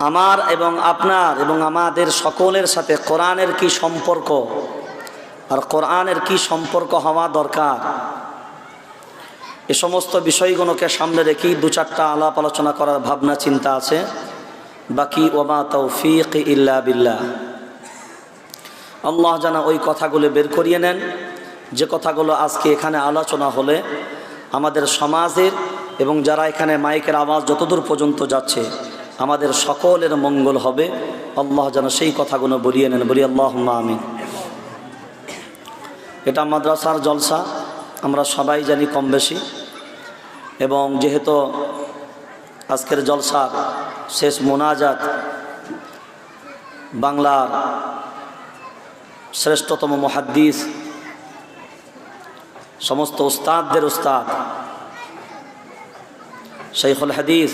আমার এবং আপনার এবং আমাদের সকলের সাথে কোরআনের কি সম্পর্ক আর কোরআনের কি সম্পর্ক হওয়া দরকার, এ সমস্ত বিষয়গুলোকে সামনে রেখেই দু চারটা আলাপ আলোচনা করার ভাবনা চিন্তা আছে। বাকি ওমা তৌফিক ইল্লা বিল্লাহ। আল্লাহ যেন ওই কথাগুলো বের করিয়ে নেন যে কথাগুলো আজকে এখানে আলোচনা হলে আমাদের সমাজের এবং যারা এখানে মাইকের আওয়াজ যতদূর পর্যন্ত যাচ্ছে আমাদের সকলের মঙ্গল হবে। আল্লাহ যেন সেই কথাগুলো বলিয়ে নেন, বলি আল্লাহুম্মা আমিন। এটা মাদ্রাসার জলসা, আমরা সবাই জানি কম বেশি, এবং যেহেতু আজকের জলসার শেষ মোনাজাত বাংলার শ্রেষ্ঠতম মুহাদ্দিস, সমস্ত উস্তাদদের উস্তাদ শাইখুল হাদিস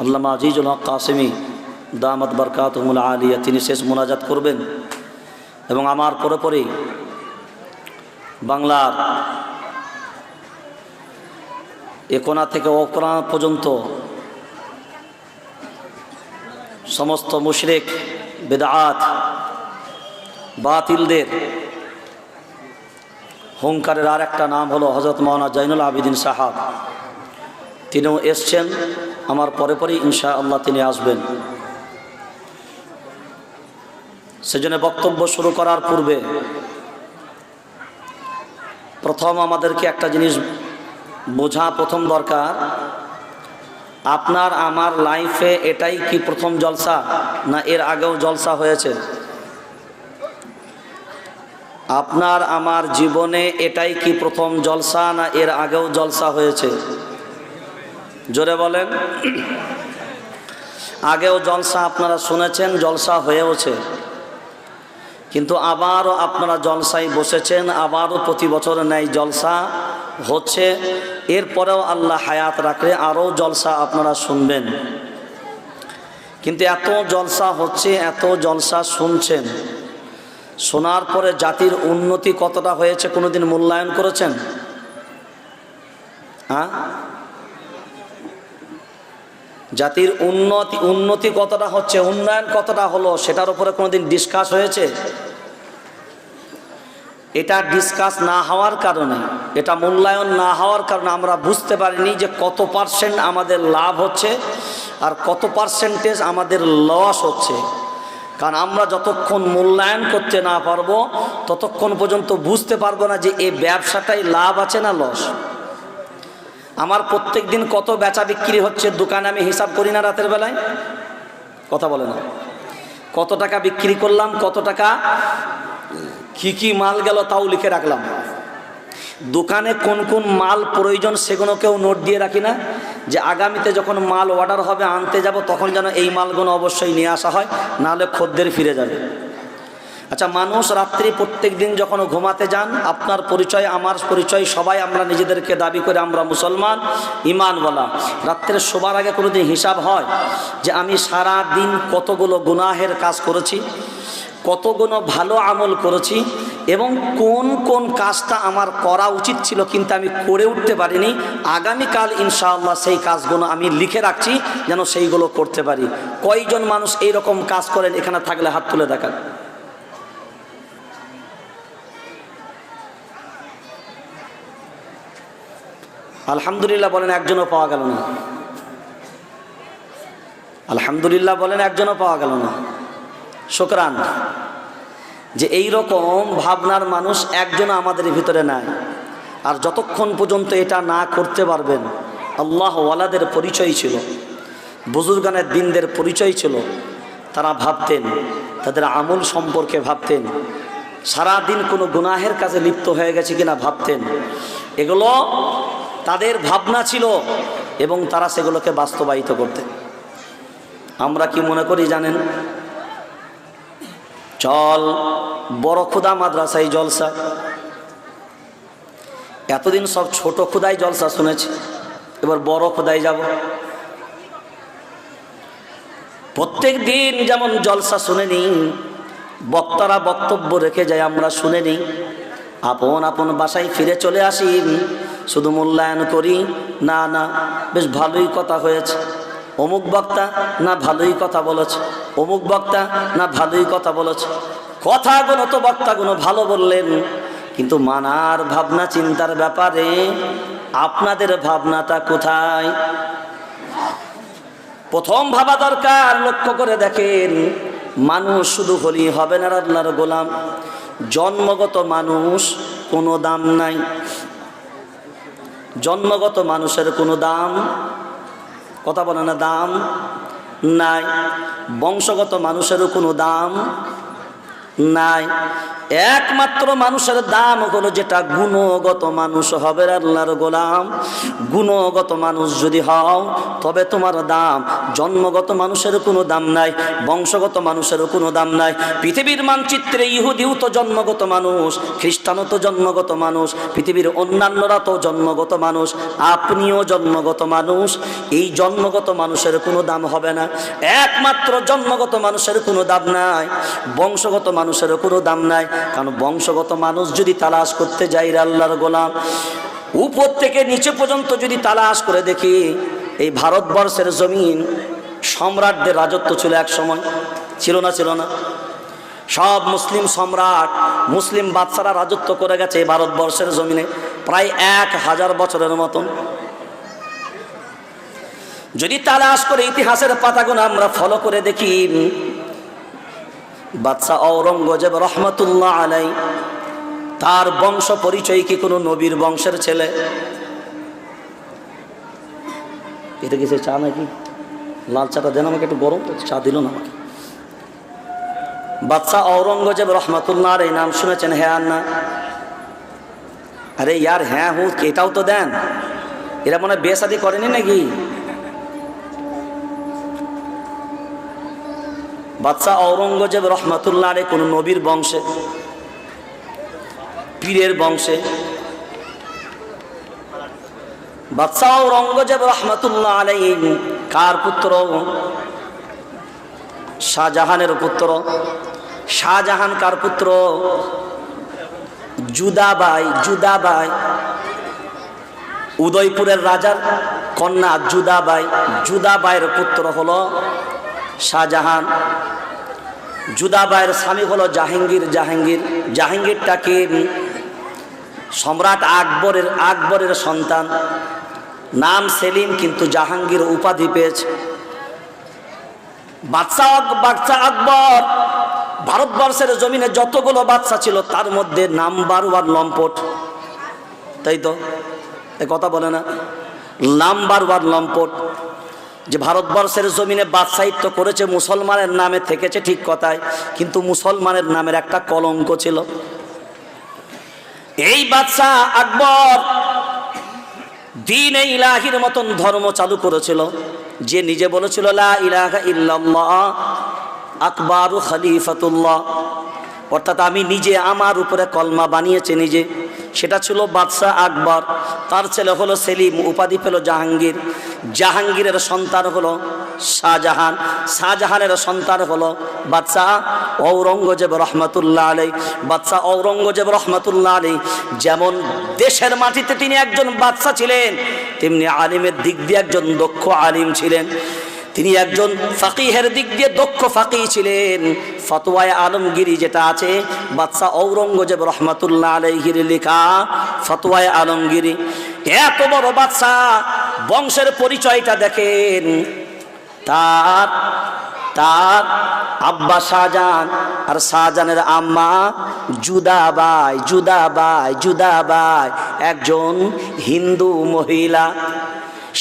আল্লামা আজিজুল হক কাসেমি দামাত বরকাতুহুল আলিয়া, তিনি শেষ মোনাজাত করবেন। এবং আমার পরে বাংলার একোনা থেকে ওকোনা পর্যন্ত সমস্ত মুশরিক বেদাত বাতিলদের হুঙ্কারের আর একটা নাম হলো হযরত মাওলানা জাইনুল আবিদিন সাহাব। তিনিও এসছেন, আমার পরেই ইনশাআল্লাহ তিনি আসবেন। সেজন্য বক্তব্য শুরু করার পূর্বে প্রথম আমাদেরকে একটা জিনিস বোঝা প্রথম দরকার, আপনার আমার লাইফে এটাই কি প্রথম জলসা না এর আগেও জলসা হয়েছে? আপনার আমার জীবনে এটাই কি প্রথম জলসা না এর আগেও জলসা হয়েছে? জোরে বলেন। আগেও জলসা আপনারা শুনেছেন, জলসা হয়েওছে, কিন্তু আবারও আপনারা জলসায় বসেছেন, আবারও প্রতি বছর ন্যায় জলসা হচ্ছে। এরপরেও আল্লাহ হায়াত রাখলে আরও জলসা আপনারা শুনবেন। কিন্তু এত জলসা হচ্ছে, এত জলসা শুনছেন, শোনার পরে জাতির উন্নতি কতটা হয়েছে কোনোদিন মূল্যায়ন করেছেন? হ্যাঁ, জাতির উন্নতি কতটা হচ্ছে, উন্নয়ন কতটা হলো, সেটার উপরে কোনোদিন ডিসকাস হয়েছে? এটা ডিসকাস না হওয়ার কারণে, এটা মূল্যায়ন না হওয়ার কারণে আমরা বুঝতে পারিনি যে কত পার্সেন্ট আমাদের লাভ হচ্ছে আর কত পার্সেন্টেজ আমাদের লস হচ্ছে। কারণ আমরা যতক্ষণ মূল্যায়ন করতে না পারবো ততক্ষণ পর্যন্ত বুঝতে পারবো না যে এই ব্যবসাটাই লাভ আছে না লস। আমার প্রত্যেক দিন কত বেচা বিক্রি হচ্ছে দোকানে, আমি হিসাব করি না রাতের বেলায়? কথা বলে না। কত টাকা বিক্রি করলাম, কত টাকা কি মাল গেল তাও লিখে রাখলাম। দোকানে কোন কোন মাল প্রয়োজন সেগুলোকেও নোট দিয়ে রাখি না, যে আগামীতে যখন মাল অর্ডার হবে আনতে যাব তখন যেন এই মালগুলো অবশ্যই নিয়ে আসা হয়, নাহলে খদ্দের ফিরে যাবে। আচ্ছা, মানুষ রাত্রি প্রত্যেক দিন যখন ঘুমাতে যান, আপনার পরিচয় আমার পরিচয়, সবাই আমরা নিজেদেরকে দাবি করে আমরা মুসলমান ইমান বলা, রাত্রে শোবার আগে কোনোদিন হিসাব হয় যে আমি সারা দিন কতগুলো গুনাহের কাজ করেছি, কতগুলো ভালো আমল করেছি, এবং কোন কোন কাজটা আমার করা উচিত ছিল কিন্তু আমি করে উঠতে পারিনি, আগামীকাল ইনশাআল্লাহ সেই কাজগুলো আমি লিখে রাখছি যেন সেইগুলো করতে পারি। কয়জন মানুষ এইরকম কাজ করেন? এখানে থাকলে হাত তুলে দেখান। আলহামদুলিল্লাহ বলেন, একজনও পাওয়া গেল না। আলহামদুলিল্লাহ বলেন, একজনও পাওয়া গেল না। শুকরান যে এই রকম ভাবনার মানুষ একজনও আমাদের ভিতরে নাই। আর যতক্ষণ পর্যন্ত এটা না করতে পারবেন, আল্লাহ ওয়ালাদের পরিচয় ছিল, বুজুর্গানের দিনদের পরিচয় ছিল, তারা ভাবতেন, তাদের আমল সম্পর্কে ভাবতেন, সারা দিন কোনো গুনাহের কাজে লিপ্ত হয়ে গেছে কিনা ভাবতেন। এগুলো তাদের ভাবনা ছিল এবং তারা সেগুলোকে বাস্তবায়িত করতেন। আমরা কি মনে করি জানেন? চল বড় খুদা মাদ্রাসায় জলসা, এতদিন সব ছোট খুদাই জলসা শুনেছি, এবার বড় খুদাই যাব। প্রত্যেক দিন যেমন জলসা শুনে নি, বক্তারা বক্তব্য রেখে যায়, আমরা শুনে নি, আপন আপন বাসায় ফিরে চলে আসি, শুধু মূল্যায়ন করি, না না বেশ ভালোই কথা হয়েছে, অমুক বক্তা না ভালোই কথা বলেছে, অমুক বক্তা না ভালোই কথা বলেছে। কথাগুলো তো বক্তাগুলো ভালো বললেন, কিন্তু মানার ভাবনা চিন্তার ব্যাপারে আপনাদের ভাবনাটা কোথায়? প্রথম ভাবা দরকার, লক্ষ্য করে দেখেন, মানুষ শুধু হলেই হবে না আল্লাহর গোলাম। জন্মগত মানুষ কোনো দাম নাই, জন্মগত মানুষের কোনো দাম, কথা বলে না, দাম নাই। বংশগত মানুষেরও কোনো দাম নাই। একমাত্র মানুষের দাম হলো যেটা গুণগত মানুষ হবে আল্লাহর গোলাম। গুণগত মানুষ যদি হও তবে তোমার দাম। জন্মগত মানুষের কোনো দাম নাই, বংশগত মানুষেরও কোনো দাম নাই। পৃথিবীর মানচিত্রে ইহুদিও তো জন্মগত মানুষ, খ্রিস্টানও তো জন্মগত মানুষ, পৃথিবীর অন্যান্যরা তো জন্মগত মানুষ, আপনিও জন্মগত মানুষ। এই জন্মগত মানুষের কোনো দাম হবে না। একমাত্র জন্মগত মানুষের কোনো দাম নাই, বংশগত মানুষেরও কোনো দাম নাই। কারণ বংশগত মানুষ যদি তালাশ করতে যাই আল্লাহর গোলাম, উপর থেকে নিচে পর্যন্ত যদি তালাশ করে দেখি, এই ভারতবর্ষের জমিন সম্রাটদের রাজত্ব ছিল এক সময়, ছিল না? ছিল না? সব মুসলিম সম্রাট, মুসলিম বাদশারা রাজত্ব করে গেছে এই ভারতবর্ষের জমিনে প্রায় 1000 বছরের মতন। যদি তালাশ করে ইতিহাসের পাতাগুলো আমরা ফলো করে দেখি, বাদশাহ ঔরঙ্গজেব রহমতুল্লাহ আলাই, তার বংশ পরিচয় কি কোনো নবীর বংশের ছেলে? এটা কিছু চা নাকি? লাল চাটা দেন আমাকে, একটু গরম চা দিল না আমাকে। বাদশাহ ঔরঙ্গজেব রহমতুল্লাহ আলাই নাম শুনেছেন? হ্যাঁ আর না? আরে ইয়ার হ্যাঁ হু এটাও তো দেন। এরা মনে হয় বিয়ে শাদী করেনি নাকি? বাদশাহ ঔরঙ্গজেব রহমতুল্লাহ আলাই কোন নবীর বংশে, পীরের বংশে? বাদশাহ ঔরঙ্গজেব রহমতুল্লাহ আলাই কার পুত্র? শাহজাহানের পুত্র। শাহজাহান কার পুত্র? জুদাবাই। জুদাবাই উদয়পুরের রাজার কন্যা জুদাবাই। জুদাবাইয়ের পুত্র হলো শাহজাহান। জুদাবাইয়ের স্বামী হলো জাহাঙ্গীর। জাহাঙ্গীর, জাহাঙ্গীরটা কি? সম্রাট আকবরের সন্তান। নাম সেলিম, কিন্তু জাহাঙ্গীর উপাধি পেয়েছে। বাদশাহ আকবর ভারতবর্ষের জমিনে যতগুলো বাদশা ছিল তার মধ্যে নাম্বার 1 লম্পট, তাই তো? কথা বলে না? নাম্বার 1 লম্পট। যে ভারতবর্ষের জমিনে বাদশাহিত্য করেছে মুসলমানের নামে থেকেছে ঠিক কথাই, কিন্তু মুসলমানের নামের একটা কলঙ্ক ছিল। এই বাদশাহ আকবর দ্বীন-এ ইলাহির মতন ধর্ম চালু করেছিল, যে নিজে বলেছিল লা ইলাহা ইল্লাল্লাহ আকবারু খলিফাতুল্লাহ, অর্থাৎ আমি নিজে, আমার উপরে কলমা বানিয়েছে নিজে। সেটা ছিল বাদশাহ আকবর। তার ছেলে হলো সেলিম, উপাধি পেল জাহাঙ্গীর। জাহাঙ্গীরের সন্তান হলো শাহজাহান। শাহজাহানের সন্তান হলো বাদশাহ ঔরঙ্গজেব রহমতুল্লাহ আলাই। বাদশাহ ঔরঙ্গজেব রহমতুল্লাহ আলাই যেমন দেশের মাটিতে তিনি একজন বাদশাহ ছিলেন, তেমনি আলিমের দিক দিয়ে একজন দক্ষ আলিম ছিলেন। তিনি একজন ফাকিহের দিক দিয়ে দক্ষ ফাকিহ ছিলেন। ফতোয়ায়ে আলমগিরি যেটা আছে, বাদশাহ ঔরঙ্গজেব রহমতুল্লাহ আলাইহির লেখা ফতোয়ায়ে আলমগিরি। এত বড় বাদশাহ, বংশের পরিচয়টা দেখেন। তার আব্বা শাহজাহান আর শাহজাহানের আম্মা জুদাবাই। জুদাবাই জুদাবাই একজন হিন্দু মহিলা।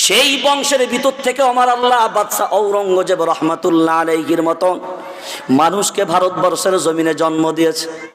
সেই বংশের ভিতর থেকে আমার আল্লাহ বাদশাহ ঔরঙ্গজেব রহমতুল্লাহ আলাইহির মতন মানুষকে ভারতবর্ষের জমিনে জন্ম দিয়েছে।